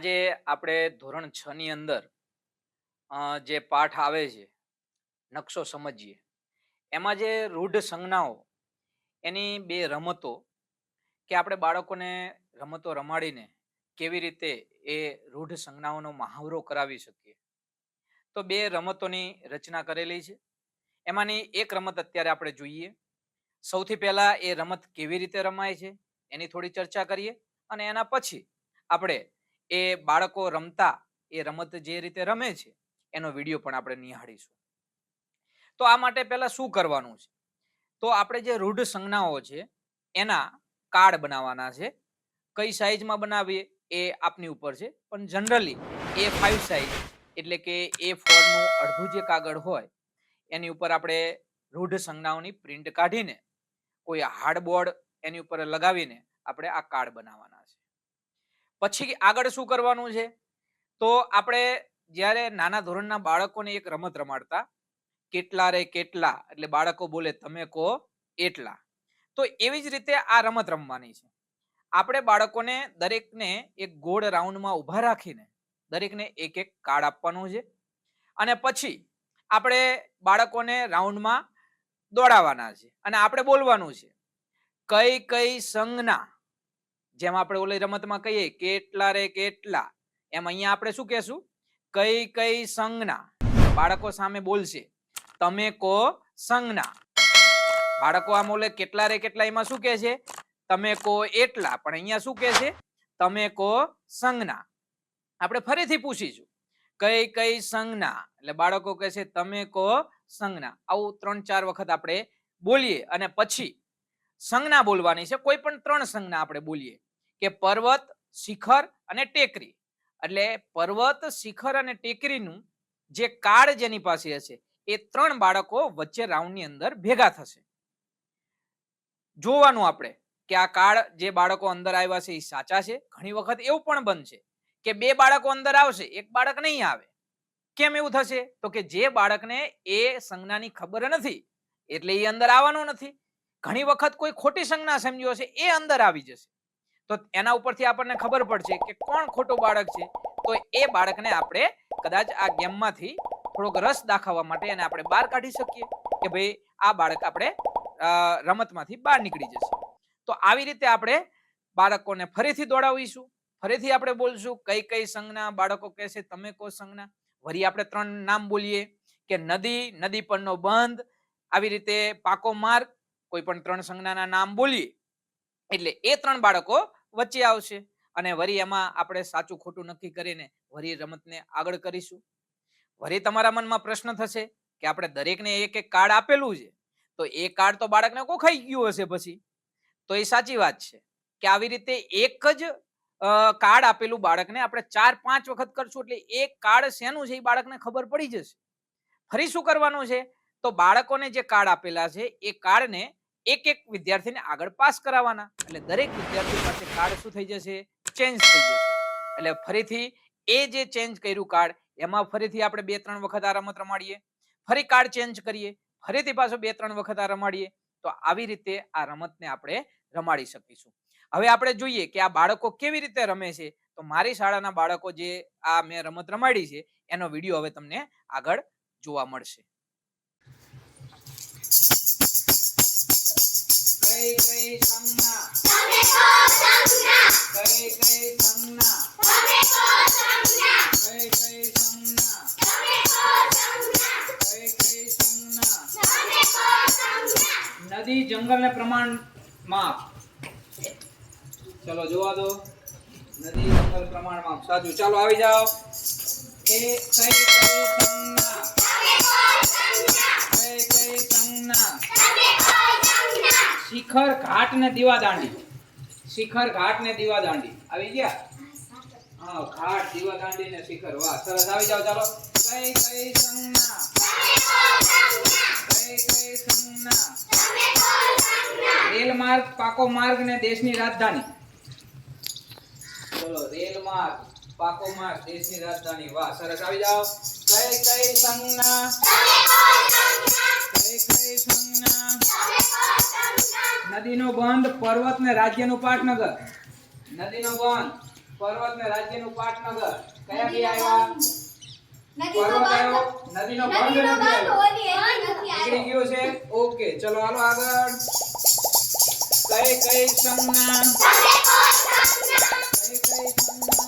આજે આપણે ધોરણ 6 ની અંદર જે પાઠ આવે છે નકશો સમજીએ એમાં જે રૂઢ સંજ્ઞાઓ એની બે રમતો કે આપણે બાળકોને રમતો રમાડીને કેવી રીતે એ રૂઢ સંજ્ઞાઓનો મહાવરો કરાવી શકીએ. તો બે રમતોની રચના કરેલી છે. એમાંની એક રમત અત્યારે આપણે જોઈએ. સૌથી પહેલા એ રમત કેવી રીતે રમાય છે એની થોડી ચર્ચા કરીએ અને એના પછી આપણે એ બાળકો રમતા એ રમત જે રીતે રમે છે એનો વિડીયો પણ આપણે નિહાળીશું. તો આ માટે પહેલા શું કરવાનું છે? તો આપણે જે રૂઢ સંજ્ઞાઓ છે એના કાર્ડ બનાવવાના છે. કઈ સાઈઝમાં બનાવીએ એ આપની ઉપર છે, પણ જનરલી A5 સાઈઝ એટલે કે A4 નું અડધું જે કાગળ હોય એની ઉપર આપણે રૂઢ સંજ્ઞાઓની પ્રિન્ટ કાઢીને કોઈ હાર્ડબોર્ડ એની ઉપર લગાવીને આપણે આ કાર્ડ બનાવવાના છે. પછી આગળ શું કરવાનું છે? તો આપણે જ્યારે નાના ધોરણના બાળકોને એક રમત રમાડતા, કેટલા રે કેટલા એટલે બાળકો બોલે તમે કહો એટલા. તો એવી જ રીતે આ રમત રમવાની છે. આપણે બાળકોને દરેકને એક ગોળ રાઉન્ડમાં ઊભા રાખીને દરેકને એક એક કાર્ડ આપવાનું છે અને પછી આપણે બાળકોને રાઉન્ડમાં દોડાવવાના છે અને આપણે બોલવાનું છે કઈ કઈ સંજ્ઞા, જેમ આપણે ઓલી રમતમાં કહીએ કેટલા રે કેટલા, એમ અહીંયા આપણે શું કહેશું? કઈ કઈ સંજ્ઞા. બાળકો સામે બોલશે તમે કહો સંજ્ઞા. બાળકો આમ ઓલે કેટલા રે કેટલા એમાં શું કહે છે? તમે કહો એટલા, પણ અહીંયા શું કહે છે? તમે કહો સંજ્ઞા. આપણે ફરીથી પૂછીશું કઈ કઈ સંજ્ઞા એટલે બાળકો કહે છે તમે કહો સંજ્ઞા. આવું 3-4 વખત આપણે બોલીએ અને પછી સંજ્ઞા બોલવાની છે. કોઈ પણ 3 સંજ્ઞા આપણે બોલીએ કે પર્વત, શિખર અને ટેકરી. એટલે પર્વત, શિખર અને ટેકરીનું જે કાર્ડ જેની પાસે હશે એ 3 બાળકો વચ્ચે રાઉન્ડની અંદર ભેગા થશે. જોવાનું આપણે કે આ કાર્ડ જે બાળકો અંદર આવ્યા છે એ સાચા છે. ઘણી વખત એવું પણ બનશે કે 2 બાળકો અંદર આવશે, 1 બાળક નહીં આવે. કેમ એવું થશે? તો કે જે બાળકને એ સંજ્ઞાની ખબર નથી એટલે એ અંદર આવવાનો નથી. ઘણી વખત કોઈ ખોટી સંજ્ઞા સમજ્યો હશે એ અંદર આવી જશે. તો એના ઉપરથી આપણને ખબર પડશે કે કોણ ખોટું બાળક છે. તો એ બાળકને આપણે કદાચ આ ગેમમાંથી થોડોક રસ દાખવવા માટે એને આપણે બહાર કાઢી શકીએ કે ભાઈ આ બાળક આપણે રમતમાંથી બહાર નીકળી જશે. તો આવી રીતે આપણે બાળકોને ફરીથી દોડાવીશું. ફરીથી આપણે બોલશું કઈ કઈ સંજ્ઞા. બાળકો કહેશે તમે કહો સંજ્ઞા. વળી આપણે 3 નામ બોલીએ કે નદી, નદી પરનો બંધ. આવી રીતે પાકો માર્ગ. કોઈ પણ 3 સંજ્ઞાના નામ બોલીએ એટલે એ 3 બાળકો વચ્ચે આવશે અને વળી એમાં આપણે સાચું ખોટું નક્કી કરીને વળી રમતને આગળ કરીશું. વળી તમારા મનમાં પ્રશ્ન થશે કે આપણે દરેકને એક એક કાર્ડ આપેલું છે તો એ કાર્ડ તો બાળકને કોખાઈ ગયું હશે પછી. તો એ સાચી વાત છે કે આવી રીતે એક જ કાર્ડ આપેલું બાળકને આપણે 4-5 વખત કરશું એટલે એક કાર્ડ શેનું છે એ બાળકને ખબર પડી જશે. ફરી શું કરવાનું છે? તો બાળકોને જે કાર્ડ આપેલા છે એ કાર્ડને એક એક વિદ્યાર્થીને આગળ પાસ કરાવવાના. એટલે દરેક વિદ્યાર્થી પાસે કાર્ડ શું થઈ જશે? ચેન્જ થઈ જશે. એટલે ફરીથી એ જે ચેન્જ કર્યું કાર્ડ એમાં ફરીથી આપણે 2-3 વખત આ રમત રમાડીએ. ફરી કાર્ડ ચેન્જ કરીએ, ફરીથી પાછો 2-3 વખત આ રમાડીએ. તો આવી રીતે આ રમતને આપણે રમાડી શકીશું. હવે આપણે જોઈએ કે આ બાળકો કેવી રીતે રમે છે. તો મારી શાળાના બાળકો જે આ મેં રમત રમાડી છે એનો વિડીયો હવે તમને આગળ જોવા મળશે. કઈ કઈ સંજ્ઞા તમે કહો સંજ્ઞા. કઈ કઈ સંજ્ઞા તમે કહો સંજ્ઞા. કઈ કઈ સંજ્ઞા તમે કહો સંજ્ઞા. કઈ કઈ સંજ્ઞા તમે કહો સંજ્ઞા. નદી, જંગલ ને પ્રમાણ માપ. ચલો જોવા દો. નદી, જંગલ, પ્રમાણ માપ. સાચું. ચાલો આવી જાઓ. એ કઈ કઈ સંજ્ઞા તમે કહો સંજ્ઞા. કઈ કઈ સંજ્ઞા તમે કહો સંજ્ઞા. શિખર, ઘાટ ને દીવાદાંડી. શિખર, ઘાટ ને દીવાદાંડી. આવી ગયા? હા, ઘાટ, દીવાદાંડી ને શિખર. વાહ, સરસ. આવી જાઓ. ચાલો. કઈ કઈ સંજ્ઞા તમે કહો સંજ્ઞા. કઈ કઈ સંજ્ઞા તમે કહો સંજ્ઞા. રેલ માર્ગ, પાકો માર્ગ ને દેશની રાજધાની. ચલો. રેલ માર્ગ, પાકો માર્ગ, દેશની રાજધાની. વાહ, સરસ. આવી જાઓ. કઈ કઈ સંજ્ઞા તમે કહો સંજ્ઞા. કઈ કઈ સંજ્ઞા તમે કહો સંજ્ઞા. નદીનો બંધ, પર્વત ને રાજ્યનું પાટનગર. નદીનો બંધ, પર્વત ને રાજ્યનું પાટનગર કયા બે આવ્યા? પર્વત આવ્યો, નદીનો બંધ નથી આવ્યો. નીકળી ગયો છે. ઓકે ચલો હાલો આગળ. કઈ કઈ સંજ્ઞા કઈ કઈ સંજ્ઞા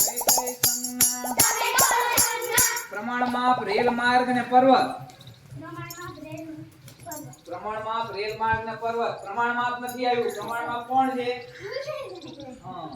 કઈ કઈ સંજ્ઞા પ્રમાણ માપ રેલ માર્ગ ને પર્વત. પ્રમાણ માપ રેલ માર્ગ ને પર્વત. પ્રમાણ માપ નથી આવ્યું. પ્રમાણ માપ કોણ છે? હા